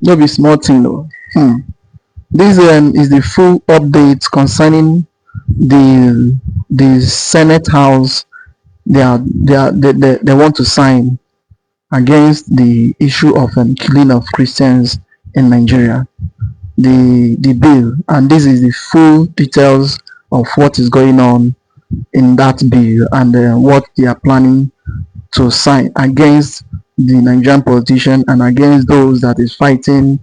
No be small thing though. This is the full update concerning the Senate House. They want to sign against the issue of killing of Christians in Nigeria. The bill, and this is the full details of what is going on in that bill, and what they are planning to sign against the Nigerian politician and against those that is fighting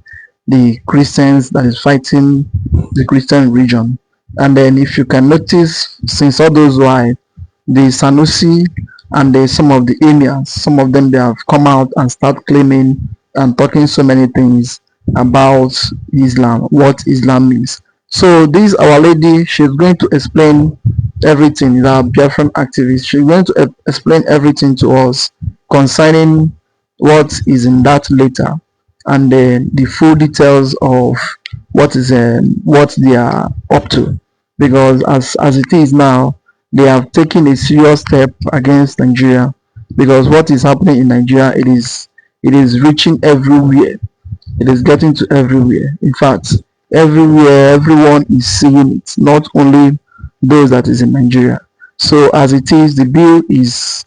the Christians, that is fighting the Christian region. And then if you can notice, since all those while, the Sanusi and some of the emirs, some of them, they have come out and start claiming and talking so many things about Islam, what Islam means. So this our lady, she's going to explain everything. The Biafran activist, she's going to explain everything to us concerning what is in that letter, and the full details of what they are up to. Because as it is now, they have taken a serious step against Nigeria, because what is happening in Nigeria, it is reaching everywhere. It is getting to everywhere. In fact, everywhere, everyone is seeing it, not only those that is in Nigeria. So as it is, the bill is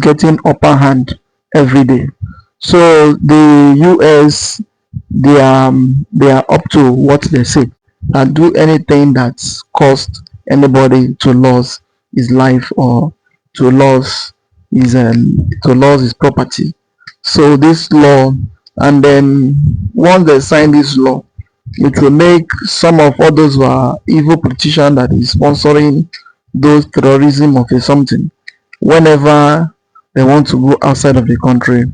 getting upper hand every day. So the US, they are up to what they say, and do anything that cost anybody to lose his life, or to lose his property. So this law, and then once they sign this law, it will make some of all those who are evil politicians that is sponsoring those terrorism of a something, whenever they want to go outside of the country,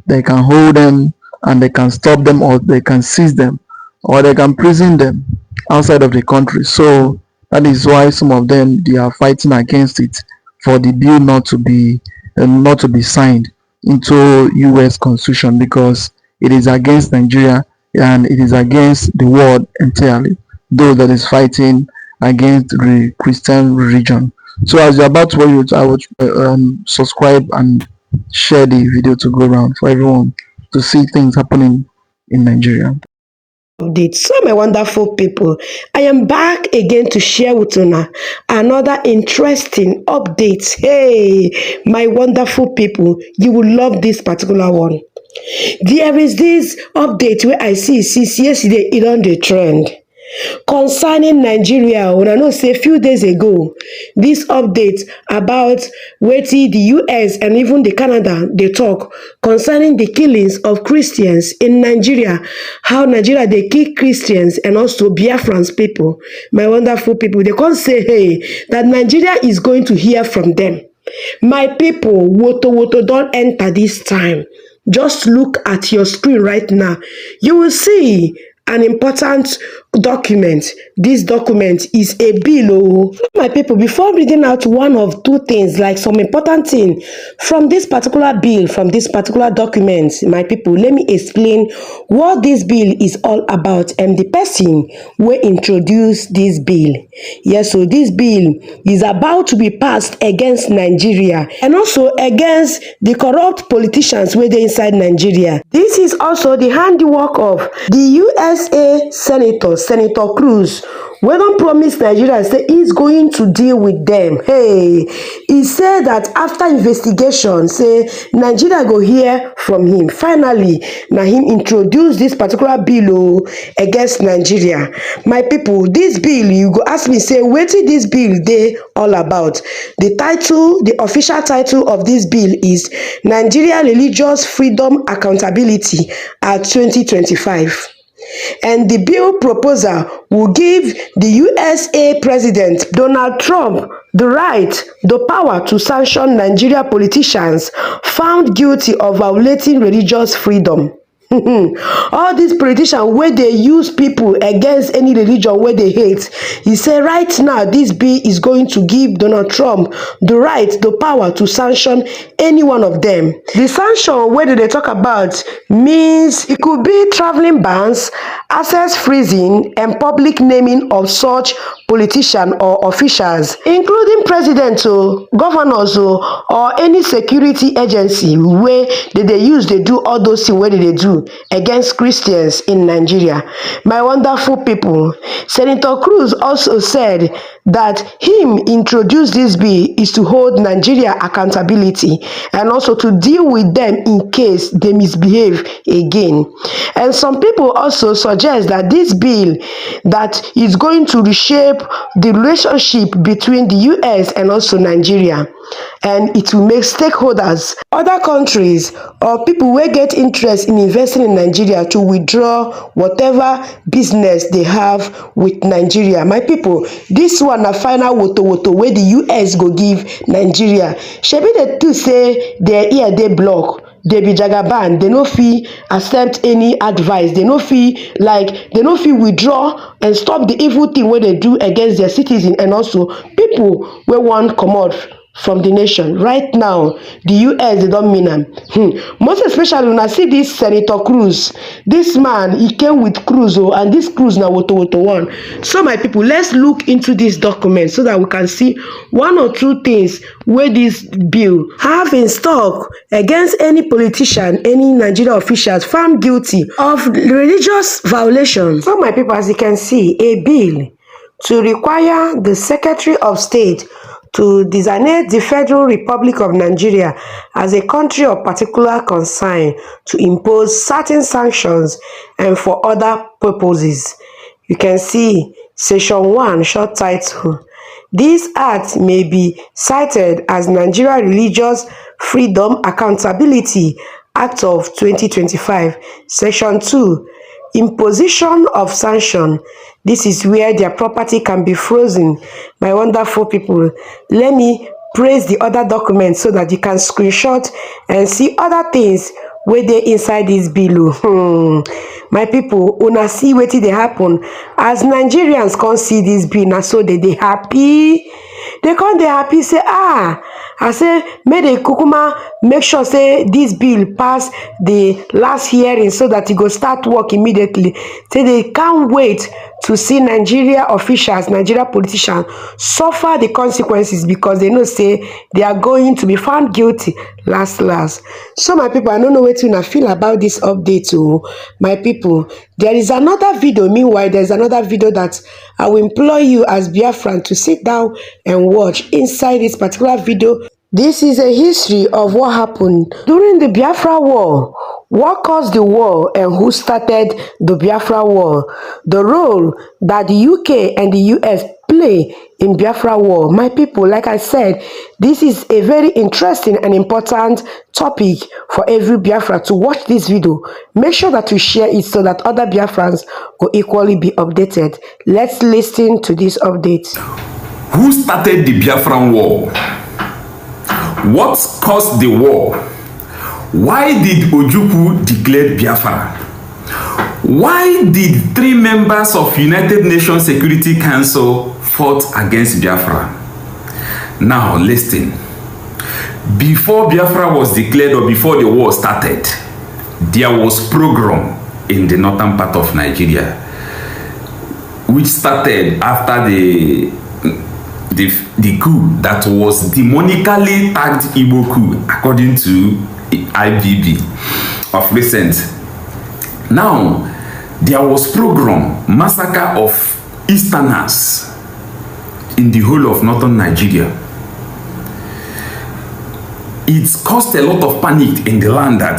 they can hold them and they can stop them, or they can seize them, or they can prison them outside of the country. So that is why some of them, they are fighting against it, for the bill not to be signed into US constitution, because it is against Nigeria and it is against the world entirely, though that is fighting against the Christian religion. So as you're about to watch it, I would subscribe and share the video to go around for everyone to see things happening in Nigeria. So my wonderful people, I am back again to share with you another interesting update. Hey, my wonderful people, you will love this particular one. There is this update where I see since yesterday it on the trend concerning Nigeria. When I know say a few days ago, this update about wetin the US and even the Canada they talk concerning the killings of Christians in Nigeria, how Nigeria they kill Christians and also Biafrans people. My wonderful people, they can't say hey that Nigeria is going to hear from them. My people, woto don't enter this time. Just look at your screen right now. You will see an important document. This document is a bill. My people, before reading out one of two things, like some important thing from this particular bill, from this particular document, my people, let me explain what this bill is all about and the person will introduce this bill. Yes, so this bill is about to be passed against Nigeria and also against the corrupt politicians where they inside Nigeria. This is also the handiwork of the USA Senator Cruz, we don't promise Nigeria say he's going to deal with them. Hey, he said that after investigation, say Nigeria go hear from him. Finally, now him introduce this particular bill against Nigeria. My people, this bill, you go ask me, say, what is this bill they all about? The title, the official title of this bill is Nigeria Religious Freedom Accountability at 2025. And the bill proposal will give the USA President Donald Trump the right, the power to sanction Nigeria politicians found guilty of violating religious freedom. All these politicians where they use people against any religion where they hate, he said right now this bill is going to give Donald Trump the right, the power to sanction any one of them. The sanction where they talk about means it could be traveling bans, access freezing, and public naming of such politicians or officials, including presidents, governors, or any security agency where they use they do all those things where they do. do against Christians in Nigeria. My wonderful people, Senator Cruz also said that him introduce this bill is to hold Nigeria accountability and also to deal with them in case they misbehave again. And some people also suggest that this bill that is going to reshape the relationship between the US and also Nigeria, and it will make stakeholders, other countries or people wey get interest in investing in Nigeria to withdraw whatever business they have with Nigeria. My people, this one na final woto wey the US go give Nigeria. Shebi dey too say their ear dey block, they be jagaban, they no fit accept any advice, they no fit withdraw and stop the evil thing wey they do against their citizens and also people wey wan comot from the nation. Right now, the US they don't mean am. Most especially when I see this Senator Cruz, this man, he came with Cruz, and this Cruz now woto one. So my people, let's look into this document so that we can see one or two things where this bill have in stock against any politician, any Nigerian officials found guilty of religious violation. So my people, as you can see, a bill to require the Secretary of State to designate the Federal Republic of Nigeria as a country of particular concern, to impose certain sanctions and for other purposes. You can see Section 1, short title. This act may be cited as Nigeria Religious Freedom Accountability Act of 2025. Section 2, imposition of sanction. This is where their property can be frozen. My wonderful people, let me praise the other documents so that you can screenshot and see other things where they inside this bill. My people, una see wetin dey happen as Nigerians can't see this bill, na so they happy. They can't dey happy say I say make the kukuma make sure say this bill pass the last hearing so that it go start work immediately. Say they can't wait to see Nigeria officials, Nigeria politicians suffer the consequences because they know say they are going to be found guilty last. So my people, I don't know what you feel about this update. My people, there is another video. Meanwhile, there's another video that I will implore you as Biafran to sit down and watch. Inside this particular video, this is a history of what happened during the Biafra war. What caused the war and who started the Biafra war? The role that the UK and the US play in Biafra war. My people, like I said, this is a very interesting and important topic for every Biafra to watch this video. Make sure that you share it so that other Biafrans will equally be updated. Let's listen to this update. Who started the Biafran war? What caused the war? Why did Ojukwu declare Biafra? Why did 3 members of United Nations Security Council fought against Biafra? Now listen. Before Biafra was declared or before the war started, there was pogrom in the northern part of Nigeria, which started after the coup that was demonically tagged Igbo coup, according to IBB of recent. Now, there was pogrom, massacre of Easterners in the whole of northern Nigeria. It caused a lot of panic in the land that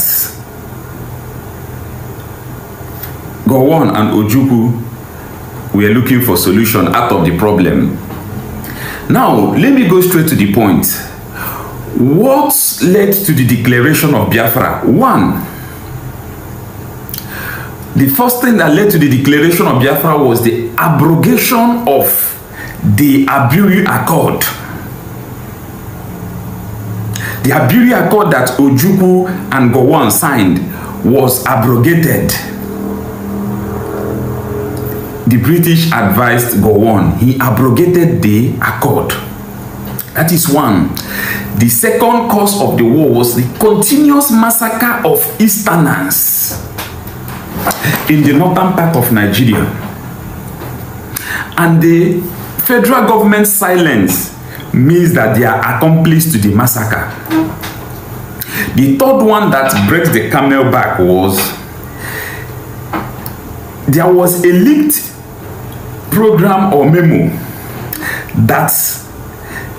Gowon and Ojukwu were looking for solution out of the problem. Now, let me go straight to the point. What led to the declaration of Biafra? One, the first thing that led to the declaration of Biafra was the abrogation of the Aburi Accord. The Aburi Accord that Ojukwu and Gowon signed was abrogated. The British advised Gowon. He abrogated the accord. That is one. The second cause of the war was the continuous massacre of Easterners in the northern part of Nigeria. And the federal government's silence means that they are accomplice to the massacre. The third one that breaks the camel back was there was a leaked program or memo that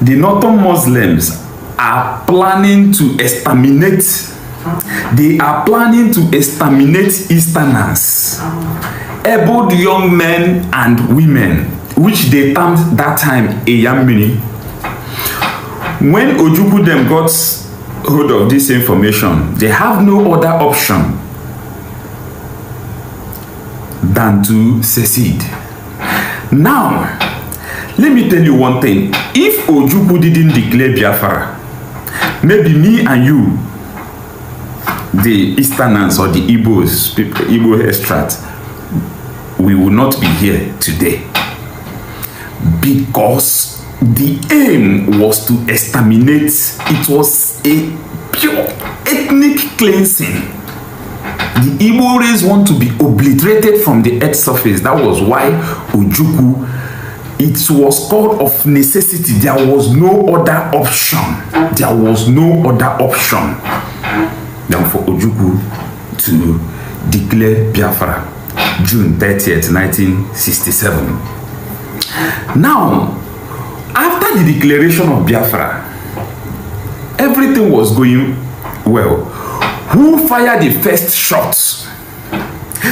the northern Muslims are planning to exterminate. They are planning to exterminate Easterners, able young men and women, which they termed that time Eyamini. When Ojukwu them got hold of this information, they have no other option than to secede. Now, let me tell you one thing. If Ojukwu didn't declare Biafra, maybe me and you, the Easterners or the Igbos, Igbo extract, we will not be here today. Because the aim was to exterminate. It was a pure ethnic cleansing. The Igbo race want to be obliterated from the earth's surface. That was why Ojukwu, it was called of necessity. There was no other option. There was no other option than for Ojukwu to declare Biafra June 30th, 1967. Now, after the declaration of Biafra, everything was going well. Who fired the first shots?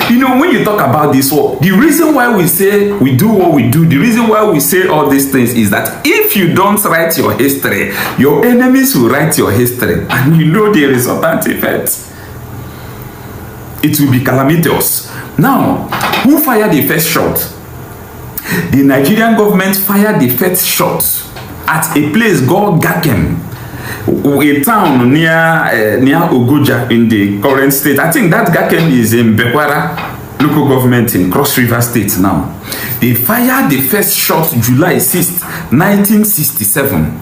You know, when you talk about this war, the reason why we say we do what we do, the reason why we say all these things is that if you don't write your history, your enemies will write your history, and you know the resultant effect. It will be calamitous. Now, who fired the first shot? The Nigerian government fired the first shot at a place called Gakem, a town near Ogoja in the current state. I think that Gakem is in Bekwara local government in Cross River State now. They fired the first shot July 6th, 1967.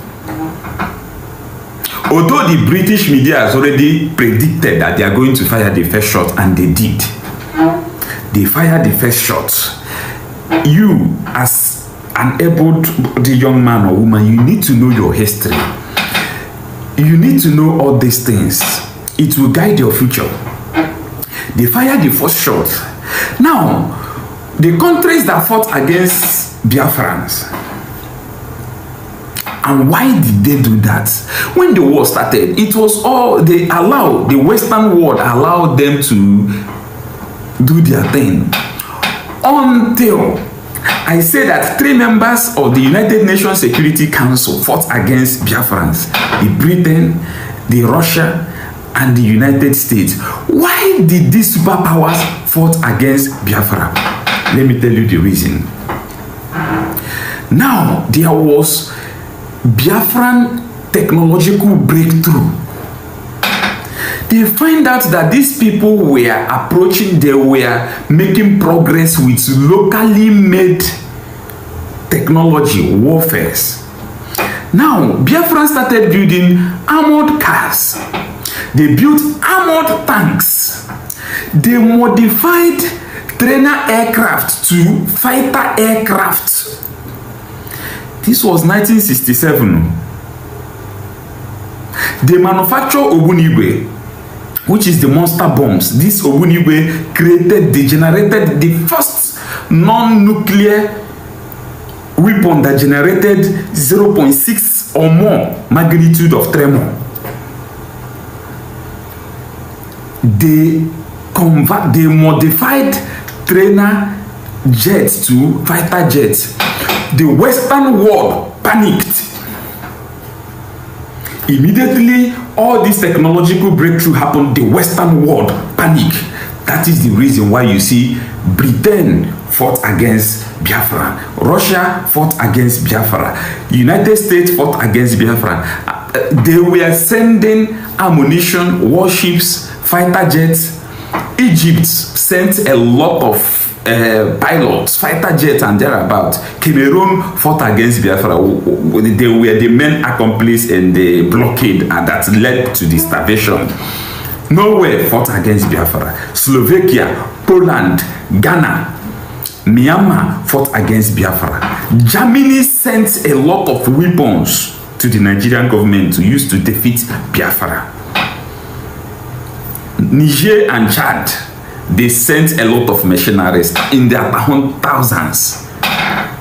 Although the British media has already predicted that they are going to fire the first shot, and they did. They fired the first shot. You, as an able-bodied young man or woman, you need to know your history. You need to know all these things. It will guide your future. They fired the first shot. Now, the countries that fought against Biafrans, and why did they do that? When the war started, it was all, they allowed, the Western world allowed them to do their thing. Until I say that 3 members of the United Nations Security Council fought against Biafrans: the Britain, the Russia, and the United States. Why did these superpowers fought against Biafra? Let me tell you the reason. Now, there was Biafran technological breakthrough. They find out that these people were approaching, they were making progress with locally made technology, warfares. Now, Biafran started building armored cars. They built armored tanks. They modified trainer aircraft to fighter aircraft. This was 1967. They manufactured Ogbunigwe, which is the monster bombs. This Ogbunigwe generated the first non-nuclear weapon that generated 0.6 or more magnitude of tremor. They modified trainer jets to fighter jets. The Western world panicked. Immediately, all this technological breakthrough happened, the Western world panicked. That is the reason why you see Britain fought against Biafra, Russia fought against Biafra, United States fought against Biafra. They were sending ammunition, warships, fighter jets. Egypt sent a lot of pilots, fighter jets, and thereabout. Cameroon fought against Biafra. They were the main accomplice in the blockade, and that led to the starvation. Norway fought against Biafra. Slovakia, Poland, Ghana, Myanmar fought against Biafra. Germany sent a lot of weapons to the Nigerian government to use to defeat Biafra. Niger and Chad, they sent a lot of mercenaries in their thousands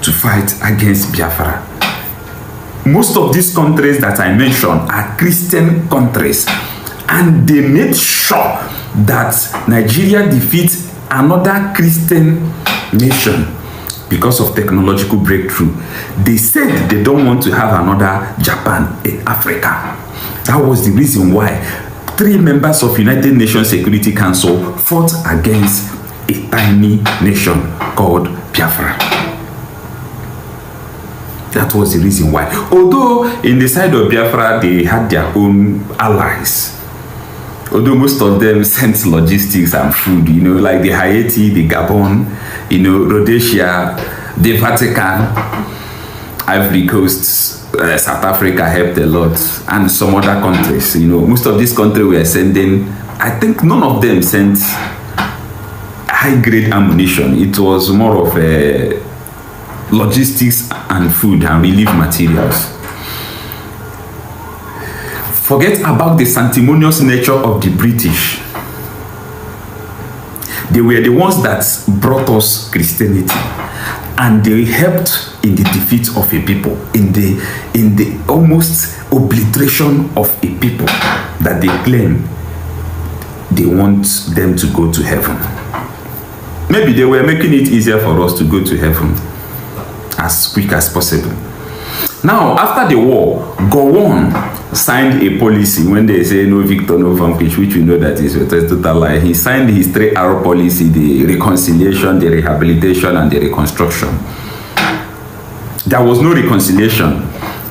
to fight against Biafra. Most of these countries that I mentioned are Christian countries, and they made sure that Nigeria defeats another Christian nation because of technological breakthrough. They said they don't want to have another Japan in Africa. That was the reason why 3 members of United Nations Security Council fought against a tiny nation called Biafra. That was the reason why. Although in the side of Biafra, they had their own allies. Although most of them sent logistics and food, like the Haiti, the Gabon, Rhodesia, the Vatican, Ivory Coast, South Africa helped a lot, and some other countries. Most of these countries were sending, I think none of them sent high-grade ammunition. It was more of a logistics and food and relief materials. Forget about the sanctimonious nature of the British. They were the ones that brought us Christianity, and they helped in the defeat of a people, in the almost obliteration of a people that they claim they want them to go to heaven. Maybe they were making it easier for us to go to heaven as quick as possible. Now, after the war, Gowon signed a policy when they say no victor, no vanquish, which we know that is a total lie. He signed his 3R policy, the reconciliation, the rehabilitation, and the reconstruction. There was no reconciliation.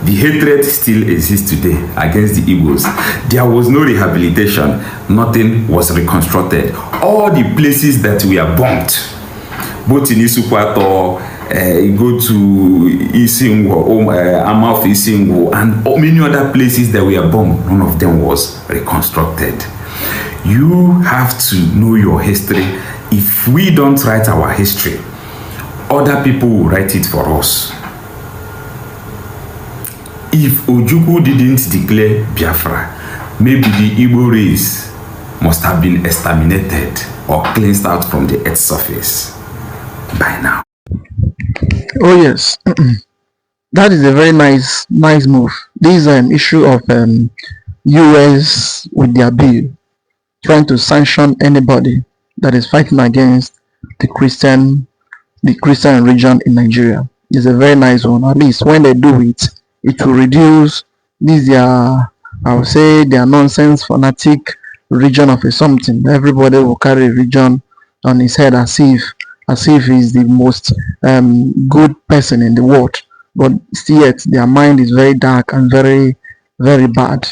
The hatred still exists today against the Igbos. There was no rehabilitation. Nothing was reconstructed. All the places that we are bombed, both in Isukwato, go to Isingwo, Amaf Isingwo, and many other places that we are bombed, none of them was reconstructed. You have to know your history. If we don't write our history, other people will write it for us. If Ojukwu didn't declare Biafra, maybe the Igbo race must have been exterminated or cleansed out from the earth's surface by now. Oh yes, that is a very nice move. This is an issue of US with their bill trying to sanction anybody that is fighting against the Christian region in Nigeria. It's a very nice one. At least when they do it, it will reduce these I would say their nonsense fanatic region of a something. Everybody will carry a region on his head as if he's the most good person in the world, but still yet their mind is very dark and very, very bad.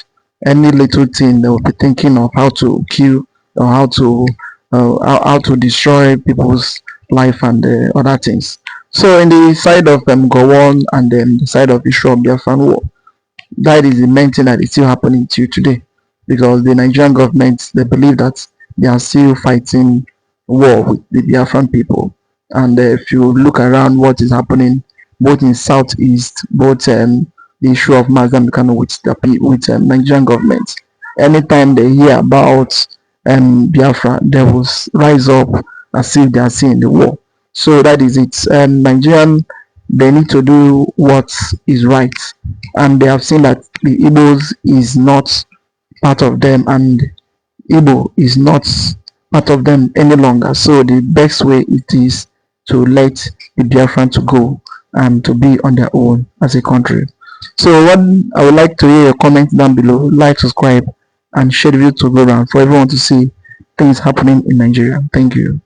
Any little thing they will be thinking of how to kill or how to destroy people's life and other things. So in the side of Gowon and then the side of issue of Biafran war, that is the main thing that is still happening to today, because the Nigerian government, they believe that they are still fighting war with the Biafran people. And if you look around what is happening both in southeast, both the issue of Mazam Kano with Nigerian government, anytime they hear about Biafra, they will rise up as if they are seeing the war. So that is it. Nigerian, they need to do what is right, and they have seen that the Igbos is not part of them, and Igbo is not part of them any longer. So the best way it is to let the Biafran to go and to be on their own as a country. So what I would like to hear your comments down below. Like, subscribe, and share the video to go around for everyone to see things happening in Nigeria. Thank you.